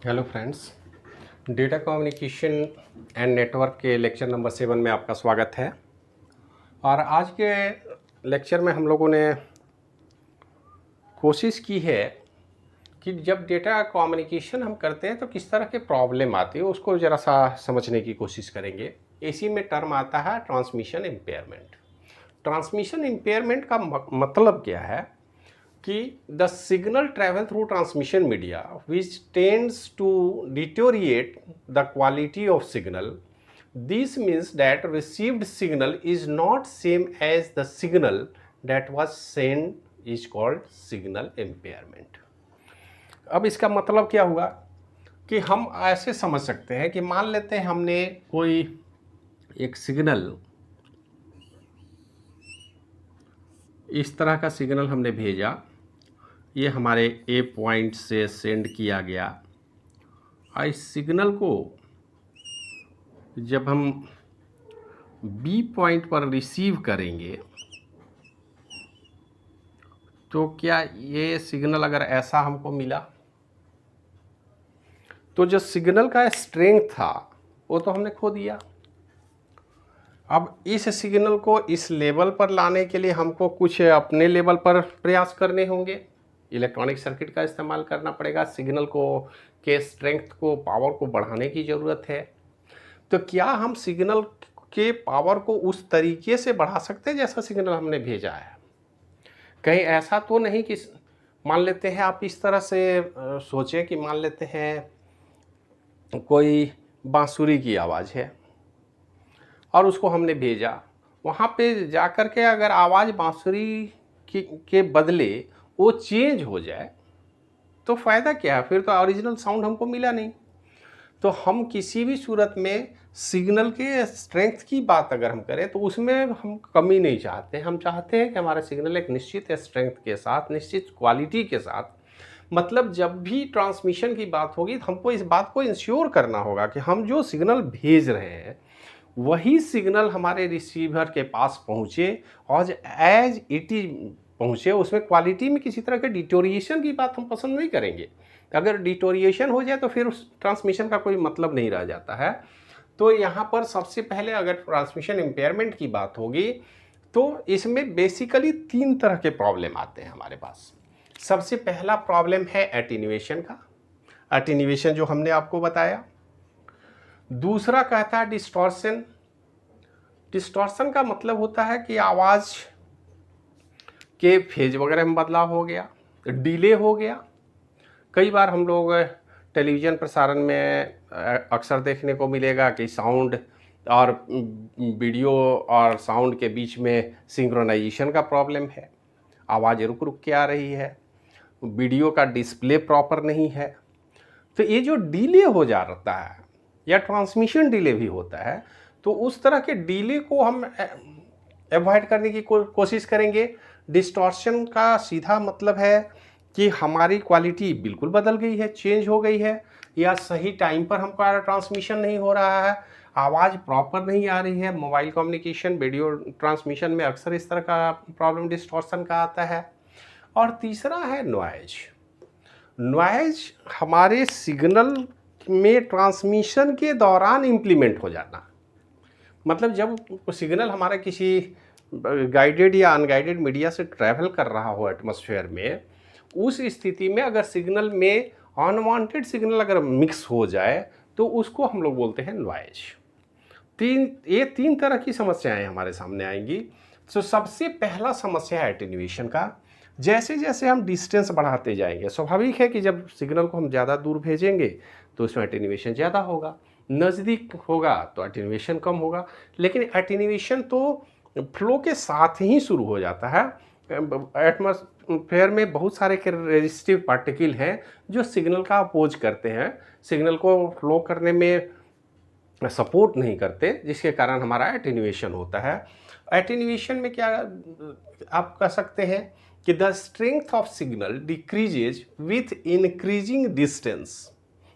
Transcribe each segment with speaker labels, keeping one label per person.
Speaker 1: Hello friends, data communication and network के lecture number 7 में आपका स्वागत है। और आज के लेक्चर में हम लोगों ने कोशिश की है कि जब डेटा कम्युनिकेशन हम करते हैं तो किस तरह के प्रॉब्लम आती है उसको ज़रा सा समझने की कोशिश करेंगे। इसी में टर्म आता है ट्रांसमिशन इम्पेयरमेंट। ट्रांसमिशन इम्पेयरमेंट का मतलब क्या है कि the signal travel through transmission media which tends to deteriorate the quality of signal. This means that received signal is not same as the signal that was send is called signal impairment. अब इसका मतलब क्या हुआ कि हम ऐसे समझ सकते हैं कि मान लेते हैं हमने कोई एक सिग्नल, इस तरह का सिग्नल हमने भेजा, ये हमारे ए पॉइंट से सेंड किया गया। और इस सिग्नल को जब हम बी पॉइंट पर रिसीव करेंगे तो क्या ये सिग्नल अगर ऐसा हमको मिला तो जो सिग्नल का स्ट्रेंथ था वो तो हमने खो दिया। अब इस सिग्नल को इस लेवल पर लाने के लिए हमको कुछ अपने लेवल पर प्रयास करने होंगे, इलेक्ट्रॉनिक सर्किट का इस्तेमाल करना पड़ेगा, सिग्नल को के स्ट्रेंथ को, पावर को बढ़ाने की ज़रूरत है। तो क्या हम सिग्नल के पावर को उस तरीके से बढ़ा सकते हैं जैसा सिग्नल हमने भेजा है? कहीं ऐसा तो नहीं कि मान लेते हैं, आप इस तरह से सोचें कि मान लेते हैं कोई बांसुरी की आवाज़ है और उसको हमने भेजा, वहाँ पे जाकर के अगर आवाज़ बांसुरी के बदले वो चेंज हो जाए तो फ़ायदा क्या है? फिर तो ओरिजिनल साउंड हमको मिला नहीं। तो हम किसी भी सूरत में सिग्नल के स्ट्रेंथ की बात अगर हम करें तो उसमें हम कमी नहीं चाहते। हम चाहते हैं कि हमारा सिग्नल एक निश्चित स्ट्रेंथ के साथ, निश्चित क्वालिटी के साथ, मतलब जब भी ट्रांसमिशन की बात होगी तो हमको इस बात को इंश्योर करना होगा कि हम जो सिग्नल भेज रहे हैं वही सिग्नल हमारे रिसीवर के पास पहुँचे और एज इट इज पहुँचे, उसमें क्वालिटी में किसी तरह के डिटोरिएशन की बात हम पसंद नहीं करेंगे। अगर डिटोरिएशन हो जाए तो फिर उस ट्रांसमिशन का कोई मतलब नहीं रह जाता है। तो यहाँ पर सबसे पहले अगर ट्रांसमिशन इम्पेयरमेंट की बात होगी तो इसमें बेसिकली 3 तरह के प्रॉब्लम आते हैं हमारे पास। सबसे पहला प्रॉब्लम है एटीन्यूएशन का, एटीन्यूएशन जो हमने आपको बताया। दूसरा कहता है डिस्टॉर्शन। डिस्टॉर्शन का मतलब होता है कि आवाज़ के फेज वगैरह में बदलाव हो गया, डिले हो गया। कई बार हम लोग टेलीविज़न प्रसारण में अक्सर देखने को मिलेगा कि साउंड और वीडियो और साउंड के बीच में सिंक्रोनाइजेशन का प्रॉब्लम है, आवाज़ रुक रुक के आ रही है, वीडियो का डिस्प्ले प्रॉपर नहीं है। तो ये जो डिले हो जाता है या ट्रांसमिशन डिले भी होता है, तो उस तरह के डिले को हम अवॉइड करने की कोशिश करेंगे। डिस्टॉर्शन का सीधा मतलब है कि हमारी क्वालिटी बिल्कुल बदल गई है, चेंज हो गई है, या सही टाइम पर हमारा ट्रांसमिशन नहीं हो रहा है, आवाज़ प्रॉपर नहीं आ रही है। मोबाइल कम्युनिकेशन, वीडियो ट्रांसमिशन में अक्सर इस तरह का प्रॉब्लम डिस्टॉर्शन का आता है। और तीसरा है नॉइज। नॉइज हमारे सिग्नल में ट्रांसमिशन के दौरान इम्प्लीमेंट हो जाना, मतलब जब सिग्नल हमारा किसी गाइडेड या अनगाइडेड मीडिया से ट्रैवल कर रहा हो एटमॉस्फेयर में, उस स्थिति में अगर सिग्नल में अनवांटेड सिग्नल अगर मिक्स हो जाए तो उसको हम लोग बोलते हैं नॉइज। ये तीन तरह की समस्याएं हमारे सामने आएंगी। तो सबसे पहला समस्या है एटेन्यूएशन का। जैसे जैसे हम डिस्टेंस बढ़ाते जाएंगे, स्वाभाविक है कि जब सिग्नल को हम ज़्यादा दूर भेजेंगे तो उसमें एटेन्यूएशन ज़्यादा होगा, नज़दीक होगा तो एटेन्यूएशन कम होगा। लेकिन एटेन्यूएशन तो फ्लो के साथ ही शुरू हो जाता है। एटमॉस्फेयर में बहुत सारे रेजिस्टिव पार्टिकल हैं जो सिग्नल का अपोज करते हैं, सिग्नल को फ्लो करने में सपोर्ट नहीं करते, जिसके कारण हमारा एटेन्यूएशन होता है। एटेन्यूएशन में क्या आप कह सकते हैं कि the strength of signal decreases with increasing distance.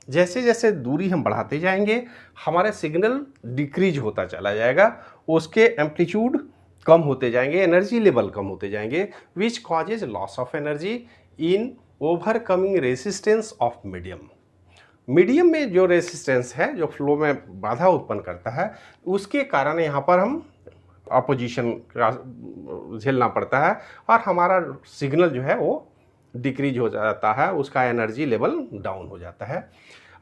Speaker 1: जैसे जैसे दूरी हम बढ़ाते जाएंगे हमारा सिग्नल डिक्रीज होता चला जाएगा, उसके एम्पलीट्यूड कम होते जाएंगे, एनर्जी लेवल कम होते जाएंगे, which causes loss of energy in overcoming resistance of medium. Medium में जो रेसिस्टेंस है, जो फ्लो में बाधा उत्पन्न करता है, उसके कारण यहाँ पर हम अपोजिशन का झेलना पड़ता है और हमारा सिग्नल जो है वो डिक्रीज हो जाता है, उसका एनर्जी लेवल डाउन हो जाता है।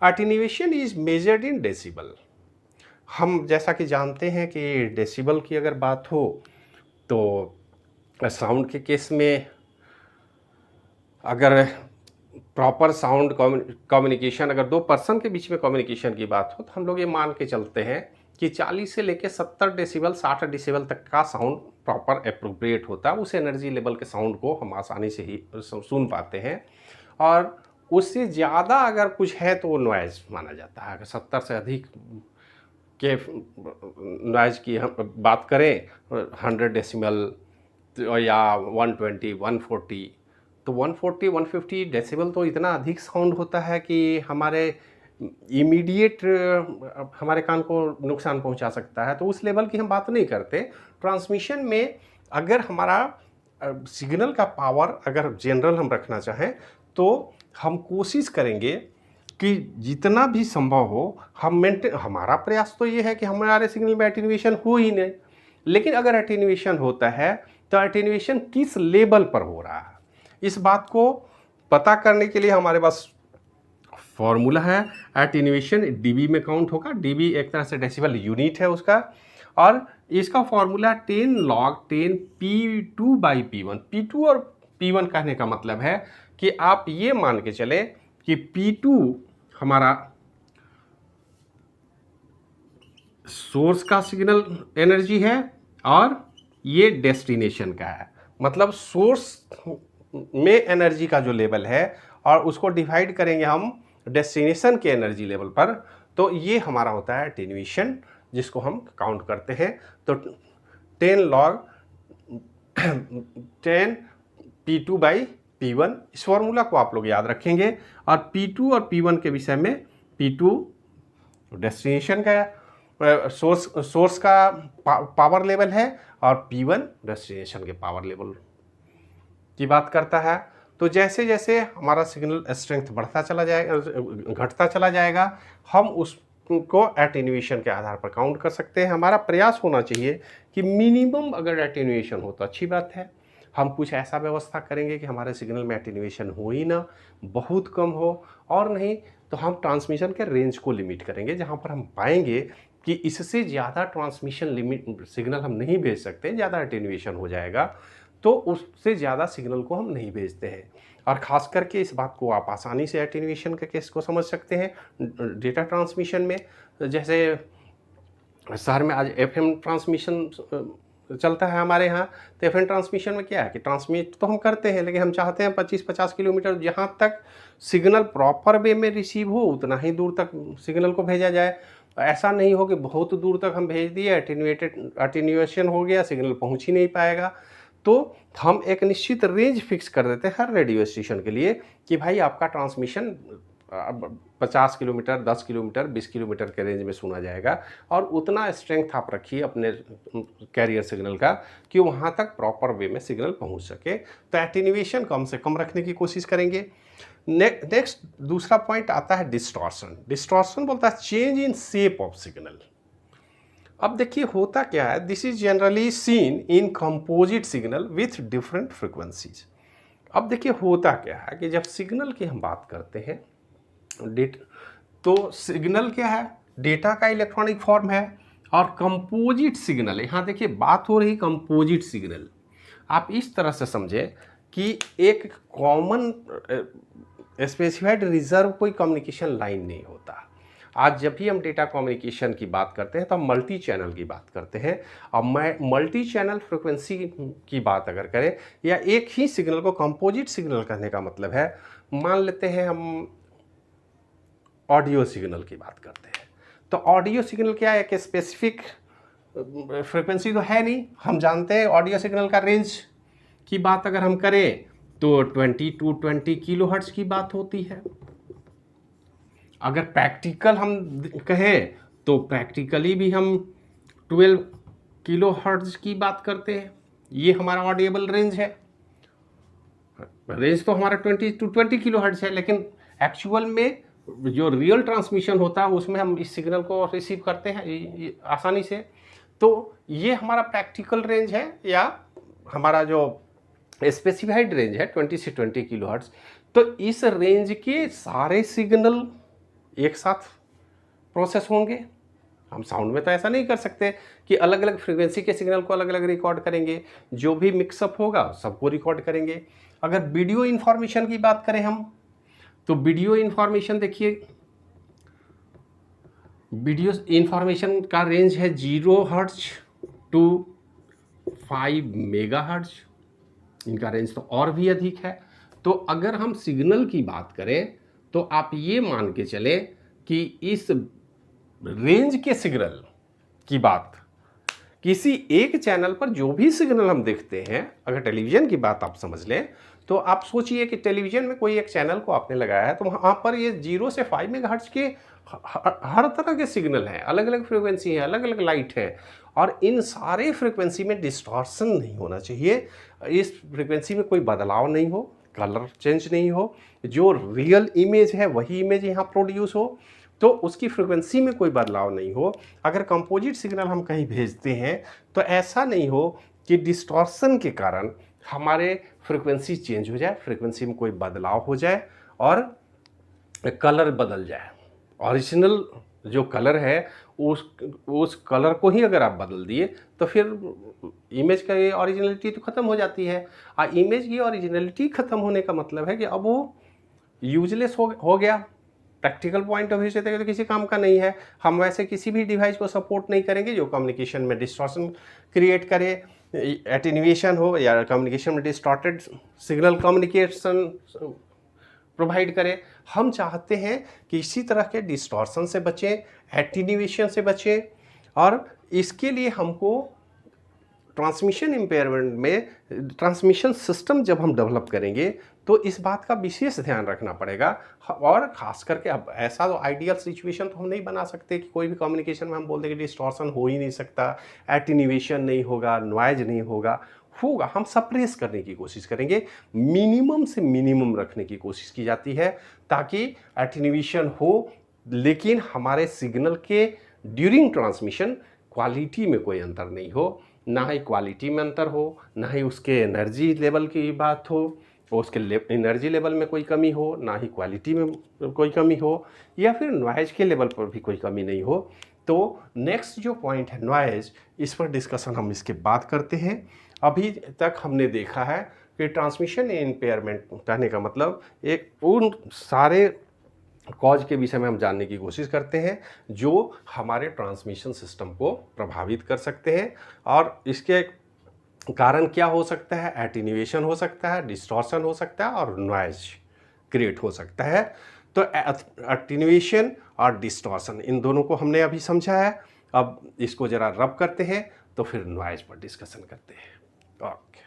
Speaker 1: Attenuation is measured in decibel. हम जैसा कि जानते हैं कि डेसिबल की अगर बात हो तो साउंड के केस में अगर प्रॉपर साउंड कम्युनिकेशन, अगर दो पर्सन के बीच में कम्युनिकेशन की बात हो तो हम लोग ये मान के चलते हैं कि 40 से लेकर 70 डेसिबल 60 डेसिबल तक का साउंड प्रॉपर अप्रोप्रिएट होता है। उस एनर्जी लेवल के साउंड को हम आसानी से ही सुन पाते हैं, और उससे ज़्यादा अगर कुछ है तो वो नॉइज़ माना जाता है। अगर 70 से अधिक के नॉइज़ की हम बात करें, 100 डेसिबल या 120 140, तो 140 150 डेसिबल तो इतना अधिक साउंड होता है कि हमारे इमीडिएट हमारे कान को नुकसान पहुंचा सकता है। तो उस लेवल की हम बात नहीं करते। ट्रांसमिशन में अगर हमारा सिग्नल का पावर अगर जनरल हम रखना चाहें तो हम कोशिश करेंगे कि जितना भी संभव हो हम हमारा प्रयास तो ये है कि हमारे सिग्नल में एटेन्यूएशन हो ही नहीं, लेकिन अगर एटेन्यूएशन होता है तो एटेन्यूएशन किस लेवल पर हो रहा है, इस बात को पता करने के लिए हमारे पास फॉर्मूला है। एटेन्यूएशन डीबी में काउंट होगा। डीबी एक तरह से डेसिबल यूनिट है उसका, और इसका फॉर्मूला 10 log 10 P2/P1। P2 और P1 कहने का मतलब है कि आप ये मान के चले कि P2 हमारा सोर्स का सिग्नल एनर्जी है और ये डेस्टिनेशन का है। मतलब सोर्स में एनर्जी का जो लेवल है और उसको डिवाइड करेंगे हम डेस्टिनेशन के एनर्जी लेवल पर, तो ये हमारा होता है एटेन्यूएशन, जिसको हम काउंट करते हैं। तो 10 log 10 P2/P1, इस फॉर्मूला को आप लोग याद रखेंगे। और P2 और P1 के विषय में, P2 डेस्टिनेशन का सोर्स का पावर लेवल है और P1 डेस्टिनेशन के पावर लेवल की बात करता है। तो जैसे जैसे हमारा सिग्नल स्ट्रेंथ बढ़ता चला जाएगा, घटता चला जाएगा, हम उसको एटेन्यूएशन के आधार पर काउंट कर सकते हैं। हमारा प्रयास होना चाहिए कि मिनिमम अगर एटेन्यूएशन हो तो अच्छी बात है, हम कुछ ऐसा व्यवस्था करेंगे कि हमारे सिग्नल में एटेन्यूएशन हो ही ना, बहुत कम हो, और नहीं तो हम ट्रांसमिशन के रेंज को लिमिट करेंगे, जहाँ पर हम पाएंगे कि इससे ज़्यादा ट्रांसमिशन लिमिट सिग्नल हम नहीं भेज सकते, ज़्यादा एटेन्यूएशन हो जाएगा, तो उससे ज़्यादा सिग्नल को हम नहीं भेजते हैं। और ख़ास करके इस बात को आप आसानी से एटेन्यूएशन के केस को समझ सकते हैं डेटा ट्रांसमिशन में। जैसे शहर में आज FM ट्रांसमिशन चलता है हमारे यहाँ, तो FM ट्रांसमिशन में क्या है कि ट्रांसमिट तो हम करते हैं, लेकिन हम चाहते हैं 25-50 किलोमीटर जहाँ तक सिग्नल प्रॉपर वे में रिसीव हो उतना ही दूर तक सिग्नल को भेजा जाए। ऐसा नहीं हो कि बहुत दूर तक हम भेज दिए, एटेन्यूएशन हो गया, सिग्नल पहुँच ही नहीं पाएगा। तो हम एक निश्चित रेंज फिक्स कर देते हैं हर रेडियो स्टेशन के लिए कि भाई आपका ट्रांसमिशन 50 किलोमीटर, 10 किलोमीटर, 20 किलोमीटर के रेंज में सुना जाएगा, और उतना स्ट्रेंथ आप रखिए अपने कैरियर सिग्नल का कि वहाँ तक प्रॉपर वे में सिग्नल पहुँच सके। तो एटेन्यूएशन कम से कम रखने की कोशिश करेंगे। नेक्स्ट दूसरा पॉइंट आता है डिस्टॉर्शन। डिस्टॉर्शन बोलता है change in shape of signal. अब देखिए होता क्या है, this is generally seen in composite signal with different frequencies. अब देखिए होता क्या है कि जब सिग्नल की हम बात करते हैं, तो सिग्नल क्या है, डेटा का इलेक्ट्रॉनिक फॉर्म है, और कंपोजिट सिग्नल, यहाँ देखिए बात हो रही कंपोजिट सिग्नल। आप इस तरह से समझे कि एक कॉमन स्पेसिफाइड रिजर्व कोई कम्युनिकेशन लाइन नहीं होता। आज जब भी हम डेटा कम्युनिकेशन की बात करते हैं तो हम मल्टी चैनल की बात करते हैं। अब मैं मल्टी चैनल फ्रिक्वेंसी की बात अगर करें, या एक ही सिग्नल को कंपोजिट सिग्नल कहने का मतलब है, मान लेते हैं हम ऑडियो सिग्नल की बात करते हैं, तो ऑडियो सिग्नल क्या है, एक स्पेसिफिक फ्रिक्वेंसी तो है नहीं। हम जानते हैं ऑडियो सिग्नल का रेंज की बात अगर हम करें तो 20 to 20 किलो हर्ट्ज की बात होती है। अगर प्रैक्टिकल हम कहें तो प्रैक्टिकली भी हम 12 किलो हर्ट्ज की बात करते हैं, ये हमारा ऑडिएबल रेंज है। रेंज तो हमारा 20 to 20 किलो हर्ट्ज है, लेकिन एक्चुअल में जो रियल ट्रांसमिशन होता है उसमें हम इस सिग्नल को रिसीव करते हैं आसानी से। तो ये हमारा प्रैक्टिकल रेंज है या हमारा जो स्पेसिफाइड रेंज है 20 से 20 किलोहर्ट्ज़। तो इस रेंज के सारे सिग्नल एक साथ प्रोसेस होंगे। हम साउंड में तो ऐसा नहीं कर सकते कि अलग अलग फ्रीक्वेंसी के सिग्नल को अलग अलग रिकॉर्ड करेंगे, जो भी मिक्सअप होगा सबको रिकॉर्ड करेंगे। अगर वीडियो इन्फॉर्मेशन की बात करें हम, तो वीडियो इन्फॉर्मेशन देखिए, वीडियो इन्फॉर्मेशन का रेंज है 0 हर्ट्ज टू 5 मेगाहर्ट्ज। इनका रेंज तो और भी अधिक है। तो अगर हम सिग्नल की बात करें तो आप ये मान के चलें कि इस रेंज के सिग्नल की बात, किसी एक चैनल पर जो भी सिग्नल हम देखते हैं, अगर टेलीविज़न की बात आप समझ लें, तो आप सोचिए कि टेलीविज़न में कोई एक चैनल को आपने लगाया है, तो वहाँ पर ये 0 से 5 मेगाहर्ट्ज़ के हर तरह के सिग्नल हैं, अलग अलग फ्रीक्वेंसी है, अलग अलग लाइट है, और इन सारे फ्रीक्वेंसी में डिस्टॉर्शन नहीं होना चाहिए। इस फ्रीक्वेंसी में कोई बदलाव नहीं हो, कलर चेंज नहीं हो, जो रियल इमेज है वही इमेज यहाँ प्रोड्यूस हो, तो उसकी फ्रीक्वेंसी में कोई बदलाव नहीं हो। अगर कंपोजिट सिग्नल हम कहीं भेजते हैं तो ऐसा नहीं हो कि डिस्टॉर्शन के कारण हमारे फ्रीक्वेंसी चेंज हो जाए, फ्रीक्वेंसी में कोई बदलाव हो जाए और कलर बदल जाए। ओरिजिनल जो कलर है उस कलर को ही अगर आप बदल दिए तो फिर इमेज का ये ओरिजिनलिटी तो ख़त्म हो जाती है। इमेज की ओरिजिनलिटी ख़त्म होने का मतलब है कि अब वो यूजलेस हो गया। प्रैक्टिकल पॉइंट ऑफ व्यू से तो किसी काम का नहीं है। हम वैसे किसी भी डिवाइस को सपोर्ट नहीं करेंगे जो कम्युनिकेशन में डिस्टॉर्शन क्रिएट करे, एटेन्यूएशन हो या कम्युनिकेशन में डिस्टॉर्टेड सिग्नल कम्युनिकेशन प्रोवाइड करे। हम चाहते हैं कि इसी तरह के डिस्टॉर्शन से बचें, एटेन्यूएशन से बचें, और इसके लिए हमको ट्रांसमिशन इम्पेयरमेंट में ट्रांसमिशन सिस्टम जब हम डेवलप करेंगे तो इस बात का विशेष ध्यान रखना पड़ेगा। और ख़ास करके अब ऐसा तो आइडियल सिचुएशन तो हम नहीं बना सकते कि कोई भी कम्युनिकेशन में हम बोल दें कि डिस्टॉर्शन हो ही नहीं सकता, एटेन्यूएशन नहीं होगा, नॉइज नहीं होगा। हम सप्रेस करने की कोशिश करेंगे, मिनिमम से मिनिमम रखने की कोशिश की जाती है ताकि एटेन्यूएशन हो लेकिन हमारे सिग्नल के ड्यूरिंग ट्रांसमिशन क्वालिटी में कोई अंतर नहीं हो, ना ही क्वालिटी में अंतर हो, ना ही उसके एनर्जी लेवल की बात हो, उसके एनर्जी लेवल में कोई कमी हो, ना ही क्वालिटी में कोई कमी हो, या फिर नॉइज़ के लेवल पर भी कोई कमी नहीं हो। तो नेक्स्ट जो पॉइंट है नॉइज़, इस पर डिस्कशन हम इसके बाद करते हैं। अभी तक हमने देखा है कि ट्रांसमिशन इम्पेयरमेंट कहने का मतलब एक उन सारे कॉज के विषय में हम जानने की कोशिश करते हैं जो हमारे ट्रांसमिशन सिस्टम को प्रभावित कर सकते हैं। और इसके कारण क्या हो सकता है, एटेन्यूएशन हो सकता है, डिस्टॉर्शन हो सकता है और नॉइज क्रिएट हो सकता है। तो एटेन्यूएशन और डिस्टॉर्शन इन दोनों को हमने अभी समझा है। अब इसको ज़रा रब करते हैं तो फिर नॉइज पर डिस्कशन करते हैं। ओके,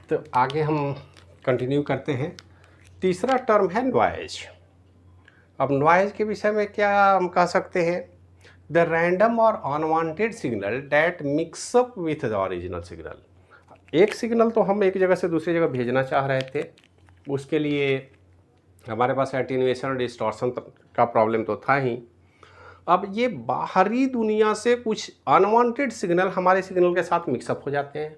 Speaker 1: तो आगे हम कंटिन्यू करते हैं। तीसरा टर्म है नॉइज। अब नॉइज के विषय में क्या हम कह सकते हैं, द रैंडम और unwanted signal that mix up with the original signal. एक सिग्नल तो हम एक जगह से दूसरी जगह भेजना चाह रहे थे, उसके लिए हमारे पास एटेन्यूएशन और डिस्टॉर्शन का प्रॉब्लम तो था ही। अब ये बाहरी दुनिया से कुछ अनवांटेड सिग्नल हमारे सिग्नल के साथ मिक्सअप हो जाते हैं,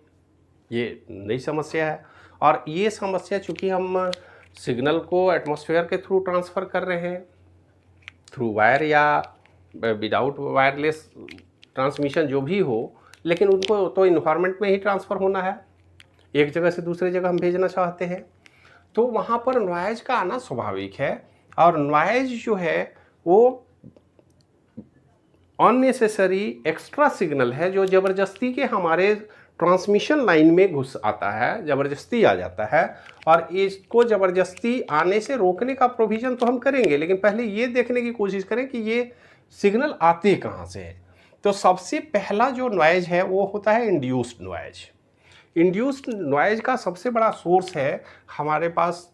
Speaker 1: ये नई समस्या है। और ये समस्या चूँकि हम सिग्नल को एटमॉस्फेयर के थ्रू ट्रांसफ़र कर रहे हैं, थ्रू वायर या विदाउट वायरलेस ट्रांसमिशन जो भी हो, लेकिन उनको तो इन्वायरमेंट में ही ट्रांसफ़र होना है, एक जगह से दूसरी जगह हम भेजना चाहते हैं, तो वहाँ पर नॉइज़ का आना स्वाभाविक है। और नॉइज़ जो है वो अननेसेसरी एक्स्ट्रा सिग्नल है जो ज़बरदस्ती के हमारे ट्रांसमिशन लाइन में घुस आता है, ज़बरदस्ती आ जाता है। और इसको ज़बरदस्ती आने से रोकने का प्रोविज़न तो हम करेंगे, लेकिन पहले ये देखने की कोशिश करें कि ये सिग्नल आते कहाँ से हैं। तो सबसे पहला जो नॉइज़ है वो होता है इंड्यूस्ड नॉइज़। इंड्यूस्ड नॉइज़ का सबसे बड़ा सोर्स है हमारे पास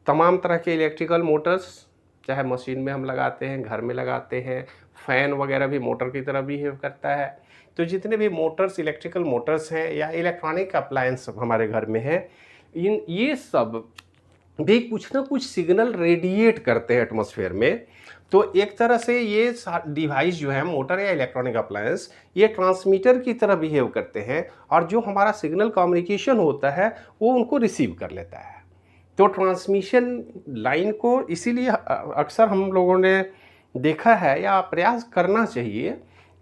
Speaker 1: तमाम तरह के इलेक्ट्रिकल मोटर्स, चाहे मशीन में हम लगाते हैं, घर में लगाते हैं, फ़ैन वगैरह भी मोटर की तरह बिहेव करता है। तो जितने भी मोटर्स, इलेक्ट्रिकल मोटर्स हैं या इलेक्ट्रॉनिक अप्लायंस हमारे घर में हैं, ये सब भी कुछ ना कुछ सिग्नल रेडिएट करते हैं एटमॉस्फेयर में। तो एक तरह से ये डिवाइस जो है, मोटर या इलेक्ट्रॉनिक अप्लायंस, ये ट्रांसमीटर की तरह बिहेव करते हैं और जो हमारा सिग्नल कम्युनिकेशन होता है वो उनको रिसीव कर लेता है। तो ट्रांसमिशन लाइन को इसीलिए अक्सर हम लोगों ने देखा है या प्रयास करना चाहिए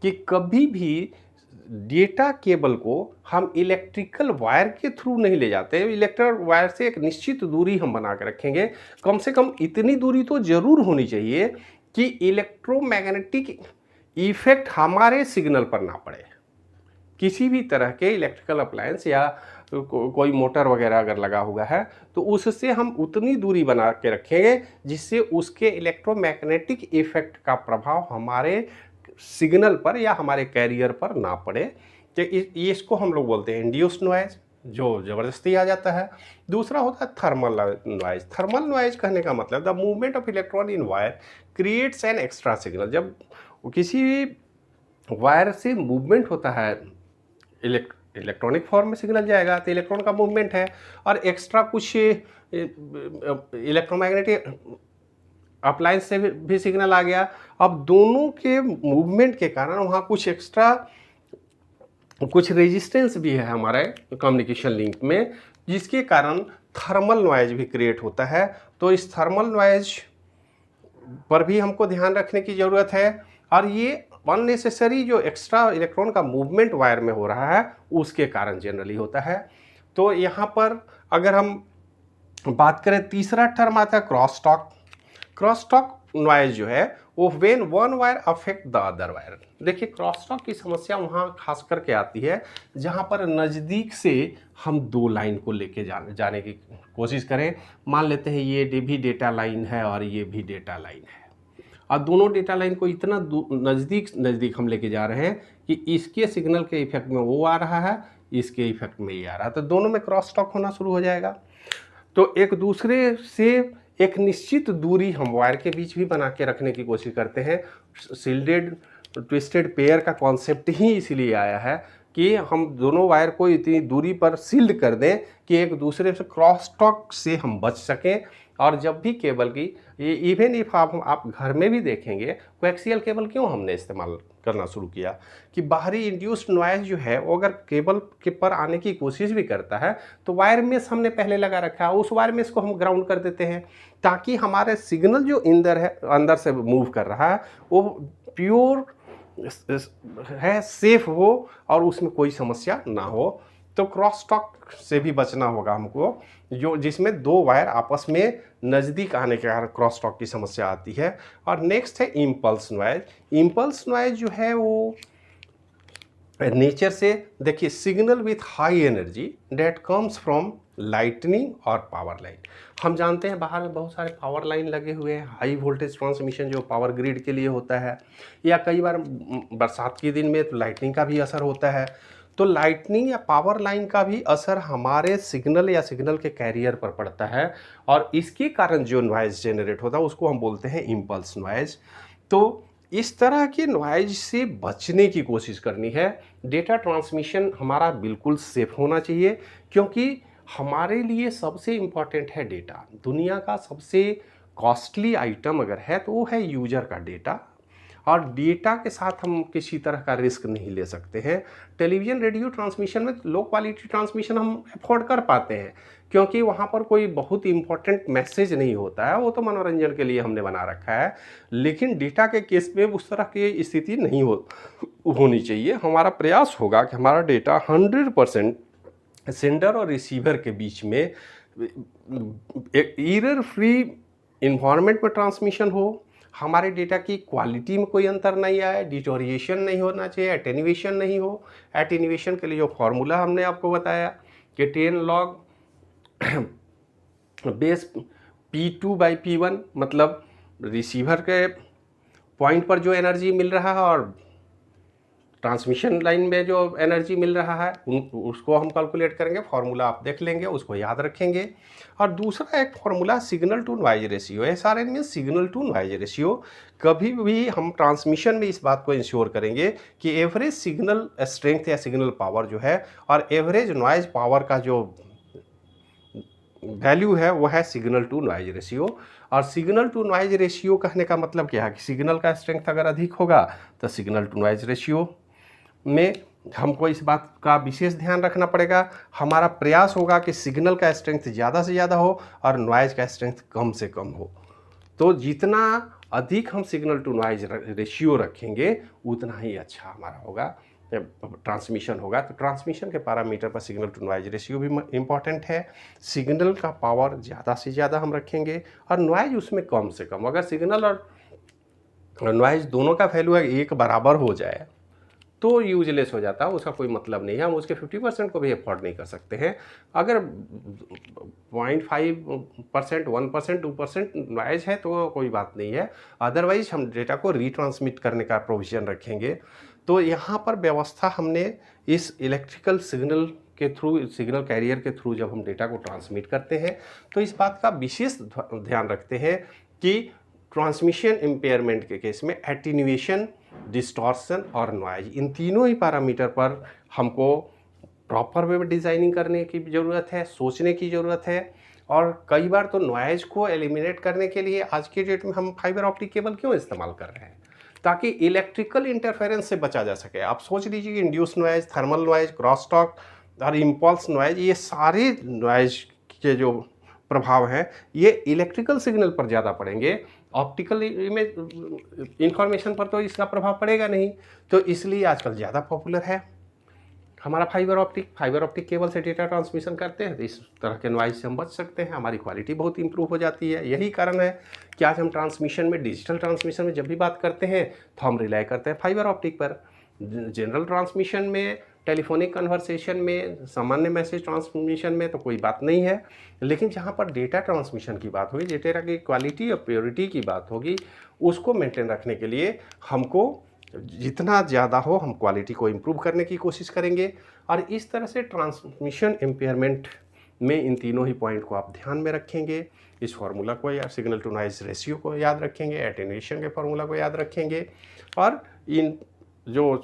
Speaker 1: कि कभी भी डेटा केबल को हम इलेक्ट्रिकल वायर के थ्रू नहीं ले जाते। इलेक्ट्रिकल वायर से एक निश्चित दूरी हम बना के रखेंगे, कम से कम इतनी दूरी तो ज़रूर होनी चाहिए कि इलेक्ट्रोमैग्नेटिक इफेक्ट हमारे सिग्नल पर ना पड़े। किसी भी तरह के इलेक्ट्रिकल अप्लायंस या कोई मोटर वगैरह अगर लगा हुआ है तो उससे हम उतनी दूरी बना के रखेंगे जिससे उसके इलेक्ट्रोमैग्नेटिक इफेक्ट का प्रभाव हमारे सिग्नल पर या हमारे कैरियर पर ना पड़े। तो इसको हम लोग बोलते हैं इंड्यूस्ड नॉइज, जो ज़बरदस्ती आ जाता है। दूसरा होता है थर्मल नॉइज। थर्मल नॉइज कहने का मतलब the movement of electron in wire creates an extra signal. जब किसी वायर से मूवमेंट होता है, इलेक्ट्रॉनिक फॉर्म में सिग्नल जाएगा तो इलेक्ट्रॉन का मूवमेंट है, और एक्स्ट्रा कुछ इलेक्ट्रोमैग्नेटिक अप्लायंस से भी सिग्नल आ गया। अब दोनों के मूवमेंट के कारण वहाँ कुछ एक्स्ट्रा कुछ रेजिस्टेंस भी है हमारे कम्युनिकेशन लिंक में, जिसके कारण थर्मल नॉइज भी क्रिएट होता है। तो इस थर्मल नॉइज पर भी हमको ध्यान रखने की ज़रूरत है, और ये अननेसेसरी जो एक्स्ट्रा इलेक्ट्रॉन का मूवमेंट वायर में हो रहा है उसके कारण जनरली होता है। तो यहाँ पर अगर हम बात करें, तीसरा टर्म आता है cross talk. Cross talk noise जो है वो when one wire affect the other wire. देखिए, क्रॉस टॉक की समस्या वहाँ खास करके आती है जहाँ पर नज़दीक से हम दो लाइन को लेके जाने की कोशिश करें। मान लेते हैं ये भी डेटा लाइन है और ये भी डेटा लाइन है, और दोनों डेटा लाइन को इतना नज़दीक हम लेके जा रहे हैं कि इसके सिग्नल के इफेक्ट में वो आ रहा है, इसके इफेक्ट में ये आ रहा है, तो दोनों में क्रॉस टॉक होना शुरू हो जाएगा। तो एक दूसरे से एक निश्चित दूरी हम वायर के बीच भी बना के रखने की कोशिश करते हैं। सील्डेड ट्विस्टेड पेयर का कॉन्सेप्ट ही इसीलिए आया है कि हम दोनों वायर को इतनी दूरी पर सील्ड कर दें कि एक दूसरे से क्रॉस टॉक से हम बच सकें। और जब भी केबल की, इवन इफ आप घर में भी देखेंगे, कोएक्सियल केबल क्यों हमने इस्तेमाल करना शुरू किया कि बाहरी इंड्यूस्ड नॉइज जो है वो अगर केबल के पर आने की कोशिश भी करता है तो वायर मेश हमने पहले लगा रखा है, उस वायर मेश को हम ग्राउंड कर देते हैं ताकि हमारे सिग्नल जो अंदर से मूव कर रहा है वो प्योर है, सेफ हो और उसमें कोई समस्या ना हो। तो क्रॉस टॉक से भी बचना होगा हमको, जो जिसमें दो वायर आपस में नज़दीक आने के कारण क्रॉस टॉक की समस्या आती है। और नेक्स्ट है इम्पल्स नॉइज। इम्पल्स नॉइज जो है वो नेचर से, देखिए, signal with high energy that comes from lightning और पावर लाइन। हम जानते हैं बाहर में बहुत सारे पावर लाइन लगे हुए हैं, हाई वोल्टेज ट्रांसमिशन जो पावर ग्रिड के लिए होता है, या कई बार बरसात के दिन में तो लाइटनिंग का भी असर होता है। तो लाइटनिंग या पावर लाइन का भी असर हमारे सिग्नल या सिग्नल के कैरियर पर पड़ता है, और इसके कारण जो नॉइज़ जनरेट होता है उसको हम बोलते हैं इम्पल्स नॉइज़। तो इस तरह के नॉइज़ से बचने की कोशिश करनी है। डेटा ट्रांसमिशन हमारा बिल्कुल सेफ होना चाहिए, क्योंकि हमारे लिए सबसे इम्पॉर्टेंट है डेटा। दुनिया का सबसे कॉस्टली आइटम अगर है तो वो है यूजर का डेटा, और डेटा के साथ हम किसी तरह का रिस्क नहीं ले सकते हैं। टेलीविज़न रेडियो ट्रांसमिशन में लो क्वालिटी ट्रांसमिशन हम अफोर्ड कर पाते हैं, क्योंकि वहाँ पर कोई बहुत इंपॉर्टेंट मैसेज नहीं होता है, वो तो मनोरंजन के लिए हमने बना रखा है। लेकिन डेटा के केस में उस तरह की स्थिति नहीं होनी चाहिए। हमारा प्रयास होगा कि हमारा डेटा 100% सेंडर और रिसीवर के बीच में एक एरर फ्री इन्वायरमेंट में ट्रांसमिशन हो, हमारे डेटा की क्वालिटी में कोई अंतर नहीं आए, डिटोरिएशन नहीं होना चाहिए, एटेन्यूएशन नहीं हो। एटेन्यूएशन के लिए जो फॉर्मूला हमने आपको बताया कि 10 log बेस P2/P1, मतलब रिसीवर के पॉइंट पर जो एनर्जी मिल रहा है और ट्रांसमिशन लाइन में जो एनर्जी मिल रहा है उसको हम कैलकुलेट करेंगे। फार्मूला आप देख लेंगे, उसको याद रखेंगे। और दूसरा एक formula signal to noise ratio, SRN में सिग्नल टू नॉइज रेशियो। कभी भी हम ट्रांसमिशन में इस बात को इंश्योर करेंगे कि एवरेज सिग्नल स्ट्रेंथ या सिग्नल पावर जो है और एवरेज नॉइज पावर का जो वैल्यू है वो है सिग्नल टू नॉइज रेशियो। और सिग्नल टू नॉइज रेशियो कहने का मतलब क्या है कि सिग्नल का स्ट्रेंथ अगर अधिक होगा तो सिग्नल टू नॉइज रेशियो में हमको इस बात का विशेष ध्यान रखना पड़ेगा। हमारा प्रयास होगा कि सिग्नल का स्ट्रेंथ ज़्यादा से ज़्यादा हो और नॉइज का स्ट्रेंथ कम से कम हो। तो जितना अधिक हम सिग्नल टू नॉइज रेशियो रखेंगे उतना ही अच्छा हमारा होगा ट्रांसमिशन होगा। तो ट्रांसमिशन के पैरामीटर पर सिग्नल टू नॉइज रेशियो भी इम्पॉर्टेंट है। सिग्नल का पावर ज़्यादा से ज़्यादा हम रखेंगे और नॉइज उसमें कम से कम। अगर सिग्नल और नॉइज दोनों का वैल्यू एक बराबर हो जाए तो यूजलेस हो जाता है, उसका कोई मतलब नहीं है। हम उसके 50% को भी अफोर्ड नहीं कर सकते हैं। अगर 0.5%, 1%, 2% नॉइज है तो कोई बात नहीं है, अदरवाइज हम डेटा को रीट्रांसमिट करने का प्रोविज़न रखेंगे। तो यहाँ पर व्यवस्था हमने इस इलेक्ट्रिकल सिग्नल के थ्रू, सिग्नल कैरियर के थ्रू जब हम डेटा को ट्रांसमिट करते हैं तो इस बात का विशेष ध्यान रखते हैं कि ट्रांसमिशन इम्पेयरमेंट के केस में एटीन्यूएशन, डिस्टॉर्शन और नॉइज, इन तीनों ही पैरामीटर पर हमको प्रॉपर वे में डिज़ाइनिंग करने की ज़रूरत है, सोचने की ज़रूरत है। और कई बार तो नॉइज को एलिमिनेट करने के लिए आज की डेट में हम फाइबर ऑप्टिक केबल क्यों इस्तेमाल कर रहे हैं, ताकि इलेक्ट्रिकल इंटरफेरेंस से बचा जा सके। आप सोच लीजिए कि induce noise, thermal noise, cross talk और इम्पल्स नॉइज, ये सारे नॉइज के जो प्रभाव हैं ये इलेक्ट्रिकल सिग्नल पर ज़्यादा पड़ेंगे, ऑप्टिकल इमेज इंफॉर्मेशन पर तो इसका प्रभाव पड़ेगा नहीं। तो इसलिए आजकल ज़्यादा पॉपुलर है हमारा फाइबर ऑप्टिक केबल से डेटा ट्रांसमिशन करते हैं। तो इस तरह के नॉइज से हम बच सकते हैं, हमारी क्वालिटी बहुत इंप्रूव हो जाती है। यही कारण है कि आज हम ट्रांसमिशन में, डिजिटल ट्रांसमिशन में जब भी बात करते हैं तो हम रिलाई करते हैं फाइबर ऑप्टिक पर। जनरल ट्रांसमिशन में, टेलीफोनिक कन्वर्सेशन में, सामान्य मैसेज ट्रांसमिशन में तो कोई बात नहीं है, लेकिन जहाँ पर डेटा ट्रांसमिशन की बात होगी, डेटा की क्वालिटी और प्योरिटी की बात होगी, उसको मेंटेन रखने के लिए हमको जितना ज़्यादा हो हम क्वालिटी को इम्प्रूव करने की कोशिश करेंगे। और इस तरह से ट्रांसमिशन इम्पेयरमेंट में इन तीनों ही पॉइंट को आप ध्यान में रखेंगे। इस फार्मूला को या सिग्नल टू नॉइज रेशियो को याद रखेंगे, एटेन्यूएशन के फार्मूला को याद रखेंगे और इन जो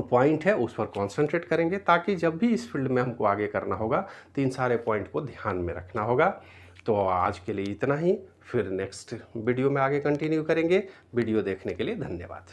Speaker 1: पॉइंट है उस पर कॉन्सेंट्रेट करेंगे, ताकि जब भी इस फील्ड में हमको आगे करना होगा तो इन सारे पॉइंट को ध्यान में रखना होगा। तो आज के लिए इतना ही, फिर नेक्स्ट वीडियो में आगे कंटिन्यू करेंगे। वीडियो देखने के लिए धन्यवाद।